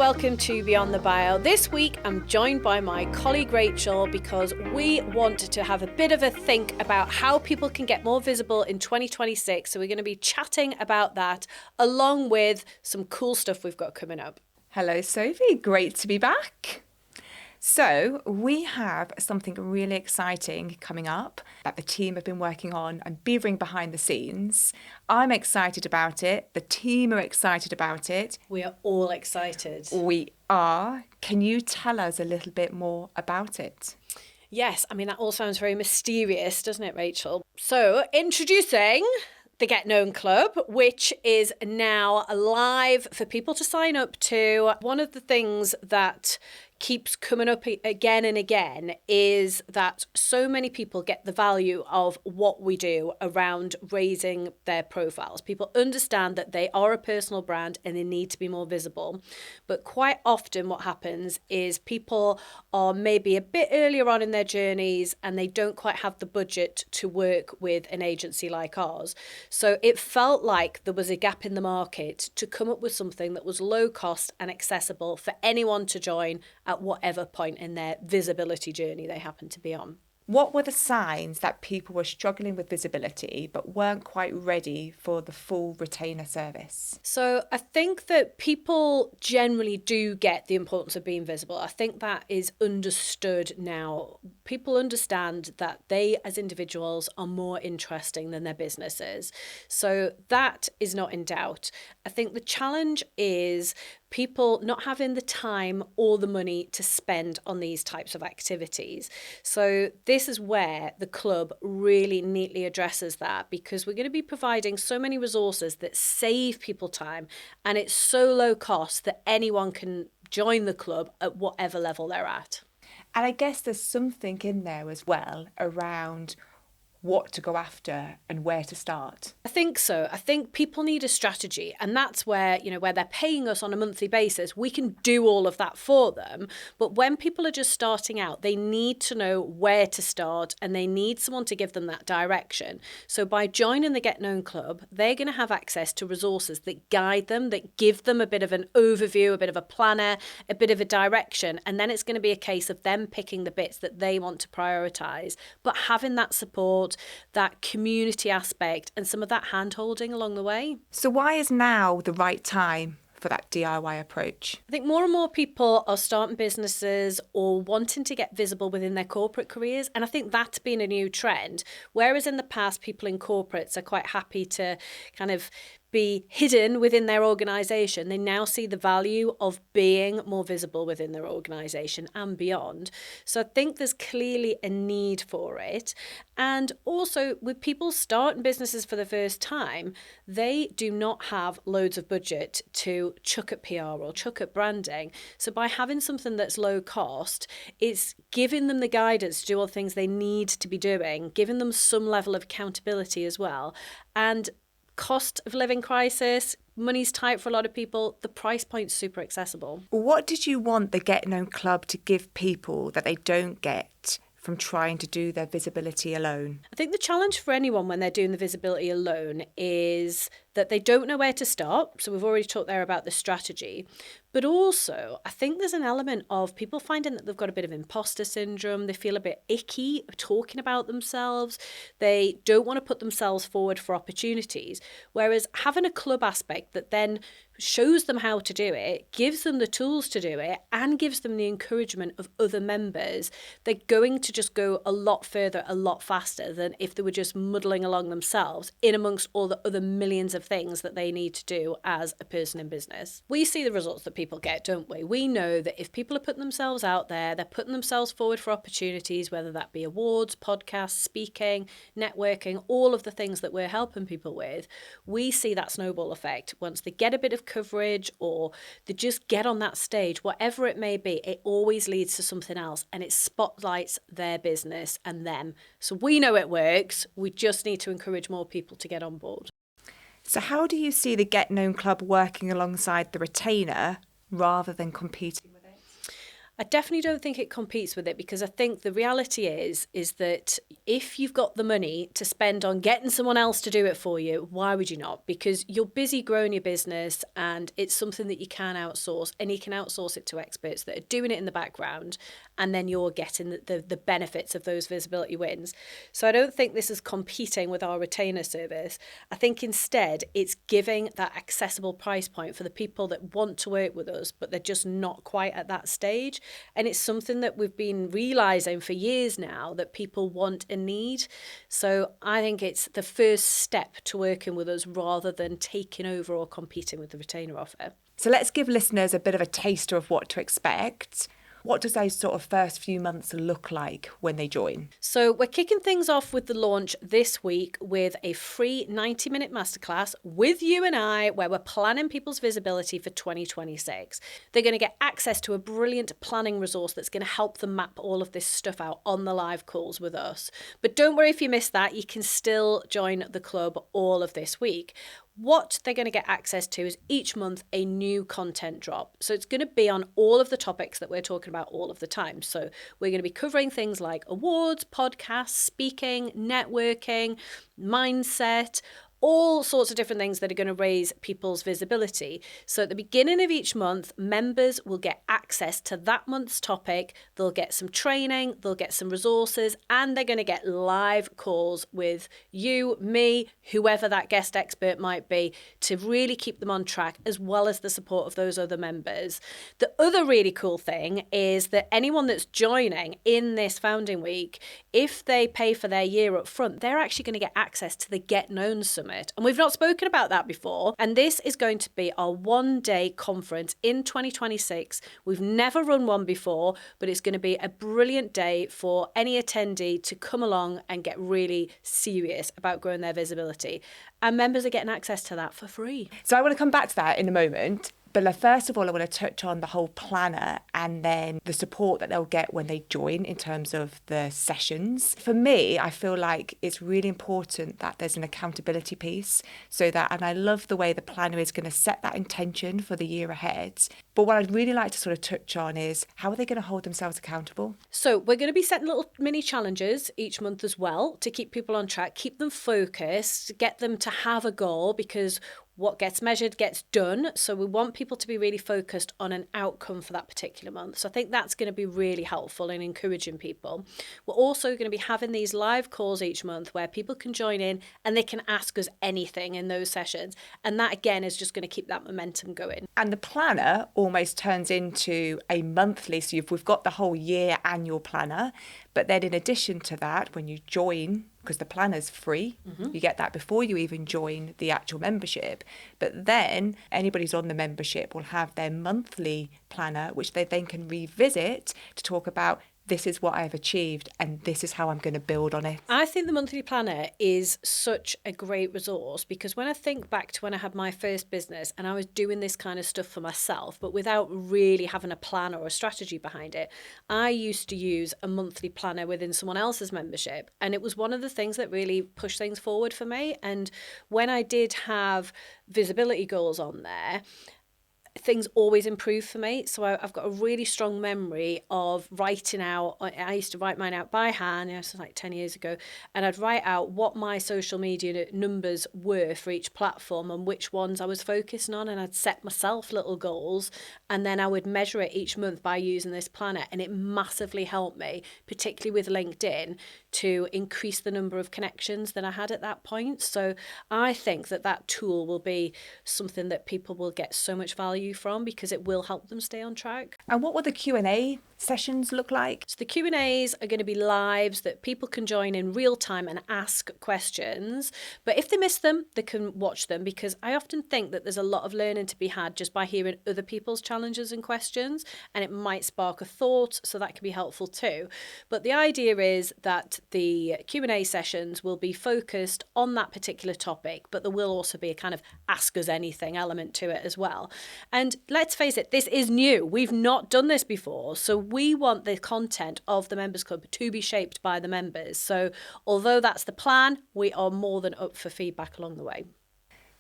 welcome to Beyond the Bio. This week I'm joined by my colleague Rachael because we want to have a bit of a think about how people can get more visible in 2026. So we're going to be chatting about that along with some cool stuff we've got coming up. Hello Sophie, great to be back. So we have something really exciting coming up that the team have been working on and beavering behind the scenes. I'm excited about it. The team are excited about it. We are all excited. We are. Can you tell us a little bit more about it? Yes, I mean, that all sounds very mysterious, doesn't it, Rachael? So introducing the Get Known Club, which is now live for people to sign up to. One of the things that keeps coming up again and again is that so many people get the value of what we do around raising their profiles. People understand that they are a personal brand and they need to be more visible. But quite often what happens is people are maybe a bit earlier on in their journeys and they don't quite have the budget to work with an agency like ours. So it felt like there was a gap in the market to come up with something that was low cost and accessible for anyone to join at whatever point in their visibility journey they happen to be on. What were the signs that people were struggling with visibility but weren't quite ready for the full retainer service? So I think that people generally do get the importance of being visible. I think that is understood now. People understand that they as individuals are more interesting than their businesses. So that is not in doubt. I think the challenge is people not having the time or the money to spend on these types of activities. So this is where the club really neatly addresses that, because we're going to be providing so many resources that save people time, and it's so low cost that anyone can join the club at whatever level they're at. And I guess there's something in there as well around what to go after and where to start. I think so. I think people need a strategy, and that's where, where they're paying us on a monthly basis, we can do all of that for them. But when people are just starting out, they need to know where to start and they need someone to give them that direction. So by joining the Get Known Club, they're going to have access to resources that guide them, that give them a bit of an overview, a bit of a planner, a bit of a direction. And then it's going to be a case of them picking the bits that they want to prioritise, but having that support, that community aspect, and some of that hand-holding along the way. So why is now the right time for that DIY approach? I think more and more people are starting businesses or wanting to get visible within their corporate careers, and I think that's been a new trend. Whereas in the past, people in corporates are quite happy to kind of be hidden within their organisation, they now see the value of being more visible within their organisation and beyond. So I think there's clearly a need for it. And also with people starting businesses for the first time, they do not have loads of budget to chuck at PR or chuck at branding. So by having something that's low cost, it's giving them the guidance to do all the things they need to be doing, giving them some level of accountability as well. And cost of living crisis, money's tight for a lot of people, the price point's super accessible. What did you want the Get Known Club to give people that they don't get from trying to do their visibility alone? I think the challenge for anyone when they're doing the visibility alone is that they don't know where to start. So we've already talked there about the strategy. But also, I think there's an element of people finding that they've got a bit of imposter syndrome. They feel a bit icky talking about themselves. They don't want to put themselves forward for opportunities. Whereas having a club aspect that then shows them how to do it, gives them the tools to do it, and gives them the encouragement of other members, they're going to just go a lot further, a lot faster than if they were just muddling along themselves in amongst all the other millions of things that they need to do as a person in business. We see the results that people get, don't we? We know that if people are putting themselves out there, they're putting themselves forward for opportunities, whether that be awards, podcasts, speaking, networking, all of the things that we're helping people with, we see that snowball effect. Once they get a bit of coverage or they just get on that stage, whatever it may be, it always leads to something else and it spotlights their business and them. So we know it works. We just need to encourage more people to get on board. So how do you see the Get Known Club working alongside the retainer rather than competing with it? I definitely don't think it competes with it, because I think the reality is that if you've got the money to spend on getting someone else to do it for you, why would you not? Because you're busy growing your business and it's something that you can outsource, and you can outsource it to experts that are doing it in the background, and then you're getting the benefits of those visibility wins. So I don't think this is competing with our retainer service. I think instead it's giving that accessible price point for the people that want to work with us, but they're just not quite at that stage. And it's something that we've been realising for years now that people want and need. So I think it's the first step to working with us rather than taking over or competing with the retainer offer. So let's give listeners a bit of a taster of what to expect. What does those sort of first few months look like when they join? So we're kicking things off with the launch this week with a free 90-minute masterclass with you and I, where we're planning people's visibility for 2026. They're going to get access to a brilliant planning resource that's going to help them map all of this stuff out on the live calls with us. But don't worry if you missed that, you can still join the club all of this week. What they're going to get access to is each month a new content drop. So it's going to be on all of the topics that we're talking about all of the time. So we're going to be covering things like awards, podcasts, speaking, networking, mindset, all sorts of different things that are going to raise people's visibility. So at the beginning of each month, members will get access to that month's topic. They'll get some training, they'll get some resources, and they're going to get live calls with you, me, whoever that guest expert might be, to really keep them on track, as well as the support of those other members. The other really cool thing is that anyone that's joining in this founding week, if they pay for their year up front, they're actually going to get access to the Get Known Summit. And we've not spoken about that before. And this is going to be our one-day conference in 2026. We've never run one before, but it's going to be a brilliant day for any attendee to come along and get really serious about growing their visibility. And members are getting access to that for free. So I want to come back to that in a moment. But first of all, I want to touch on the whole planner and then the support that they'll get when they join in terms of the sessions. For me, I feel like it's really important that there's an accountability piece, so that, and I love the way the planner is going to set that intention for the year ahead. But what I'd really like to sort of touch on is, how are they going to hold themselves accountable? So we're going to be setting little mini challenges each month as well to keep people on track, keep them focused, get them to have a goal, because what gets measured gets done. So we want people to be really focused on an outcome for that particular month. So I think that's going to be really helpful in encouraging people. We're also going to be having these live calls each month where people can join in and they can ask us anything in those sessions. And that, again, is just going to keep that momentum going. And the planner almost turns into a monthly. So we've got the whole year annual planner. But then in addition to that, when you join, because the planner's free, you get that before you even join the actual membership. But then anybody who's on the membership will have their monthly planner, which they then can revisit to talk about, this is what I've achieved and this is how I'm going to build on it. I think the monthly planner is such a great resource, because when I think back to when I had my first business and I was doing this kind of stuff for myself, but without really having a plan or a strategy behind it, I used to use a monthly planner within someone else's membership. And it was one of the things that really pushed things forward for me. And when I did have visibility goals on there, things always improve for me. So I've got a really strong memory of writing out. I used to write mine out by hand, this was like 10 years ago, and I'd write out what my social media numbers were for each platform and which ones I was focusing on, and I'd set myself little goals, and then I would measure it each month by using this planner, and it massively helped me, particularly with LinkedIn, to increase the number of connections that I had at that point. So I think that tool will be something that people will get so much value from, because it will help them stay on track. And what will the Q&A sessions look like? So the Q&As are going to be lives that people can join in real time and ask questions. But if they miss them, they can watch them, because I often think that there's a lot of learning to be had just by hearing other people's challenges and questions, and it might spark a thought, so that can be helpful too. But the idea is that the Q&A sessions will be focused on that particular topic, but there will also be a kind of ask us anything element to it as well. And let's face it, this is new. We've not done this before. So we want the content of the Members Club to be shaped by the members. So although that's the plan, we are more than up for feedback along the way.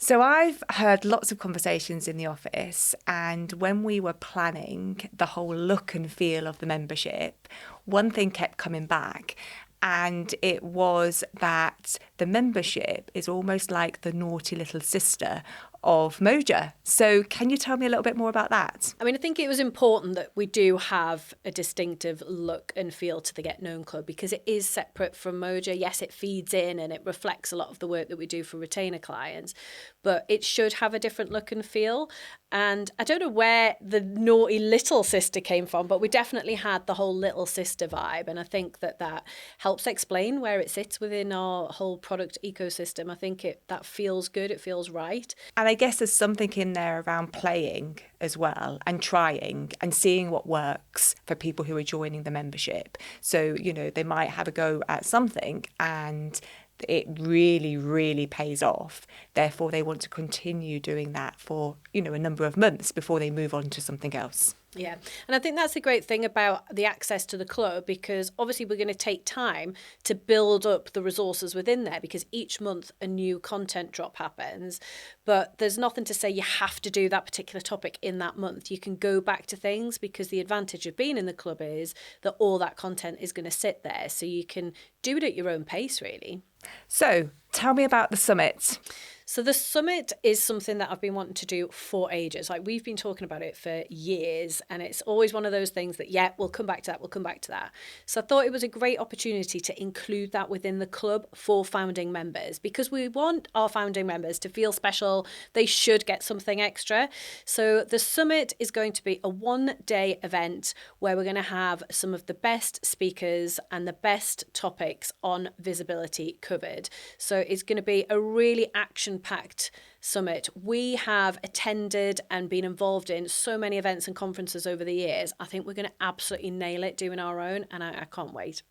So I've heard lots of conversations in the office, and when we were planning the whole look and feel of the membership, one thing kept coming back, and it was that the membership is almost like the naughty little sister of Moja. So can you tell me a little bit more about that? I mean, I think it was important that we do have a distinctive look and feel to the Get Known Club because it is separate from Moja. Yes, it feeds in and it reflects a lot of the work that we do for retainer clients, but it should have a different look and feel. And I don't know where the naughty little sister came from, but we definitely had the whole little sister vibe. And I think that that helps explain where it sits within our whole product ecosystem. I think that feels good. It feels right. And I guess there's something in there around playing as well and trying and seeing what works for people who are joining the membership. So, they might have a go at something and it really, really pays off. Therefore, they want to continue doing that for, a number of months before they move on to something else. Yeah. And I think that's the great thing about the access to the club, because obviously we're going to take time to build up the resources within there because each month a new content drop happens. But there's nothing to say you have to do that particular topic in that month. You can go back to things because the advantage of being in the club is that all that content is going to sit there. So you can do it at your own pace, really. So tell me about the summit. So the summit is something that I've been wanting to do for ages. Like we've been talking about it for years, and it's always one of those things that, yeah, we'll come back to that, we'll come back to that. So I thought it was a great opportunity to include that within the club for founding members because we want our founding members to feel special. They should get something extra. So the summit is going to be a one-day event where we're going to have some of the best speakers and the best topics on visibility covered. So it's going to be a really action-packed summit. We have attended and been involved in so many events and conferences over the years. I think we're going to absolutely nail it doing our own, and I can't wait.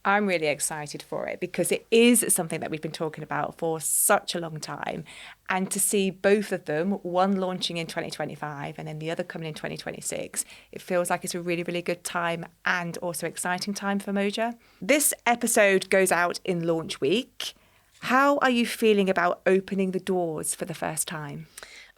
I'm really excited for it because it is something that we've been talking about for such a long time. And to see both of them, one launching in 2025 and then the other coming in 2026, it feels like it's a really, really good time and also exciting time for Moja. This episode goes out in launch week. How are you feeling about opening the doors for the first time?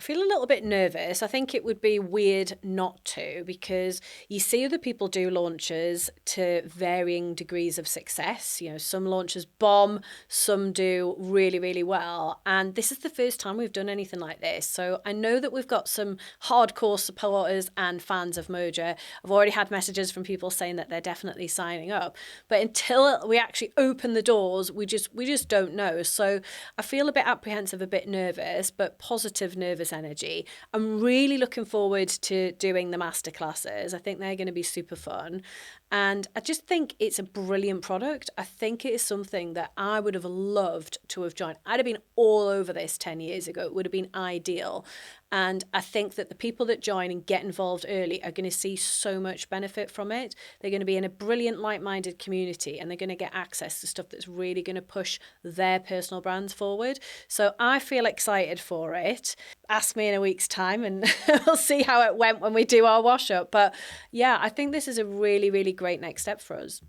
I feel a little bit nervous. I think it would be weird not to because you see other people do launches to varying degrees of success. Some launches bomb, some do really, really well. And this is the first time we've done anything like this. So I know that we've got some hardcore supporters and fans of Moja. I've already had messages from people saying that they're definitely signing up. But until we actually open the doors, we just don't know. So I feel a bit apprehensive, a bit nervous, but positive nervous energy. I'm really looking forward to doing the masterclasses. I think they're going to be super fun. And I just think it's a brilliant product. I think it is something that I would have loved to have joined. I'd have been all over this 10 years ago. It would have been ideal. And I think that the people that join and get involved early are going to see so much benefit from it. They're going to be in a brilliant, like-minded community, and they're going to get access to stuff that's really going to push their personal brands forward. So I feel excited for it. Ask me in a week's time and we'll see how it went when we do our wash-up. But yeah, I think this is a really, really great next step for us.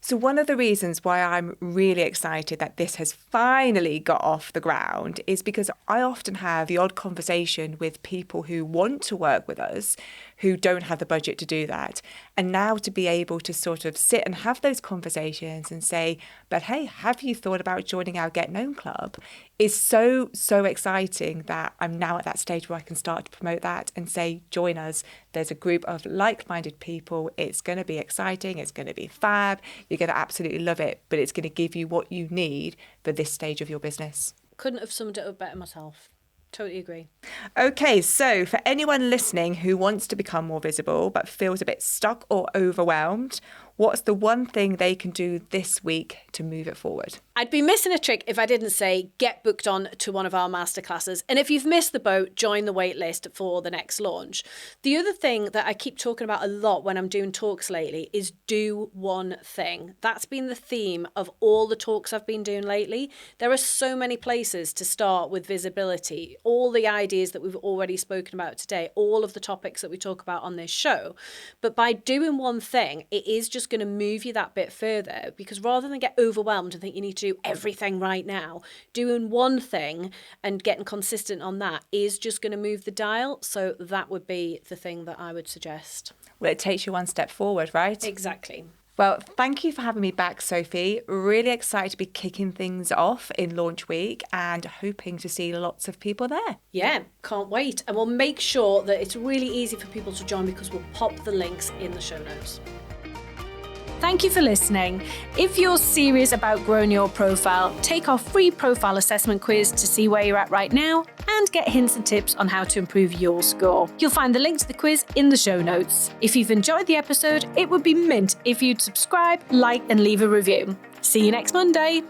So one of the reasons why I'm really excited that this has finally got off the ground is because I often have the odd conversation with people who want to work with us who don't have the budget to do that. And now to be able to sort of sit and have those conversations and say, but hey, have you thought about joining our Get Known Club? Is so, so exciting that I'm now at that stage where I can start to promote that and say, join us. There's a group of like-minded people. It's going to be exciting. It's going to be fab. You're going to absolutely love it, but it's going to give you what you need for this stage of your business. Couldn't have summed it up better myself. Totally agree. Okay, so for anyone listening who wants to become more visible but feels a bit stuck or overwhelmed, what's the one thing they can do this week to move it forward? I'd be missing a trick if I didn't say get booked on to one of our masterclasses. And if you've missed the boat, join the wait list for the next launch. The other thing that I keep talking about a lot when I'm doing talks lately is do one thing. That's been the theme of all the talks I've been doing lately. There are so many places to start with visibility, all the ideas that we've already spoken about today, all of the topics that we talk about on this show. But by doing one thing, it is just just going to move you that bit further, because rather than get overwhelmed and think you need to do everything right now, doing one thing and getting consistent on that is just going to move the dial. So that would be the thing that I would suggest. Well, it takes you one step forward, right? Exactly. Well, thank you for having me back, Sophie. Really excited to be kicking things off in launch week and hoping to see lots of people there. Yeah, can't wait. And we'll make sure that it's really easy for people to join, because we'll pop the links in the show notes. Thank you for listening. If you're serious about growing your profile, take our free profile assessment quiz to see where you're at right now and get hints and tips on how to improve your score. You'll find the link to the quiz in the show notes. If you've enjoyed the episode, it would be mint if you'd subscribe, like, and leave a review. See you next Monday.